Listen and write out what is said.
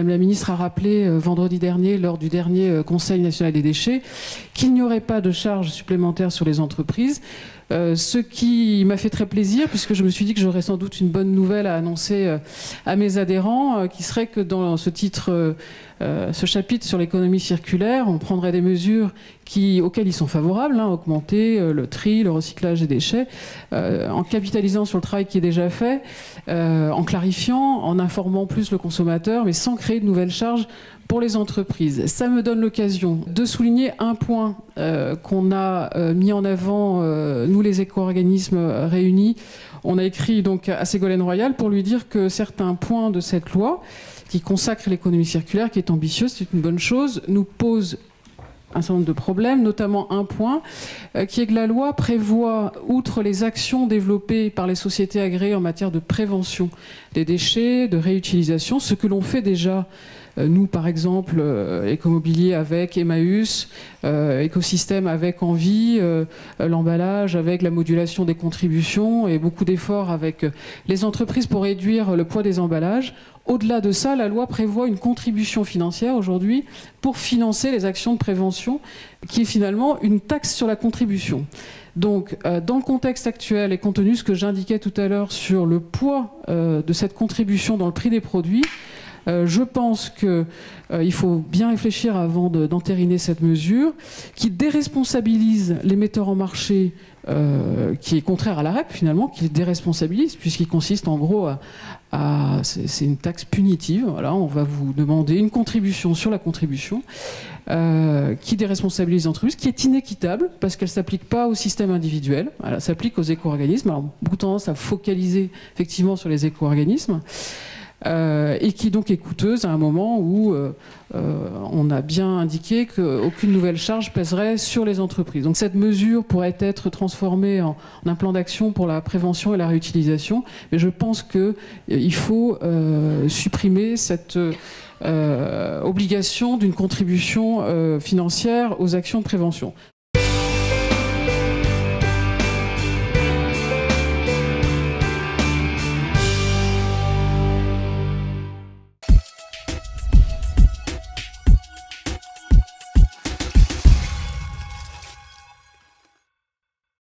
Madame la ministre a rappelé vendredi dernier, lors du dernier Conseil national des déchets, qu'il n'y aurait pas de charges supplémentaires sur les entreprises. Ce qui m'a fait très plaisir, puisque je me suis dit que j'aurais sans doute une bonne nouvelle à annoncer à mes adhérents, qui serait que dans ce chapitre sur l'économie circulaire, on prendrait des mesures auxquelles ils sont favorables, augmenter le tri, le recyclage des déchets, en capitalisant sur le travail qui est déjà fait, en clarifiant, en informant plus le consommateur, mais sans créer de nouvelles charges pour les entreprises. Ça me donne l'occasion de souligner un point qu'on a mis en avant, nous les éco-organismes réunis. On a écrit donc à Ségolène Royal pour lui dire que certains points de cette loi qui consacre l'économie circulaire, qui est ambitieuse, c'est une bonne chose, nous pose un certain nombre de problèmes, notamment un point qui est que la loi prévoit, outre les actions développées par les sociétés agréées en matière de prévention des déchets, de réutilisation, ce que l'on fait déjà, nous par exemple, Écomobilier avec Emmaüs, Écosystème avec Envie, l'emballage avec la modulation des contributions et beaucoup d'efforts avec les entreprises pour réduire le poids des emballages. Au-delà de ça, la loi prévoit une contribution financière aujourd'hui pour financer les actions de prévention, qui est finalement une taxe sur la contribution. Donc, dans le contexte actuel, et compte tenu de ce que j'indiquais tout à l'heure sur le poids de cette contribution dans le prix des produits, je pense qu'il faut bien réfléchir avant d'entériner cette mesure, qui déresponsabilise les metteurs en marché, qui est contraire à la REP finalement, qui les déresponsabilise, puisqu'il consiste en gros c'est une taxe punitive. Voilà, on va vous demander une contribution sur la contribution, qui déresponsabilise les entreprises, qui est inéquitable, parce qu'elle ne s'applique pas au système individuel, elle s'applique aux éco-organismes. Alors, beaucoup tendance à focaliser effectivement sur les éco-organismes. Et qui donc est coûteuse à un moment où on a bien indiqué qu'aucune nouvelle charge pèserait sur les entreprises. Donc cette mesure pourrait être transformée en un plan d'action pour la prévention et la réutilisation, mais je pense qu'il faut supprimer cette obligation d'une contribution financière aux actions de prévention.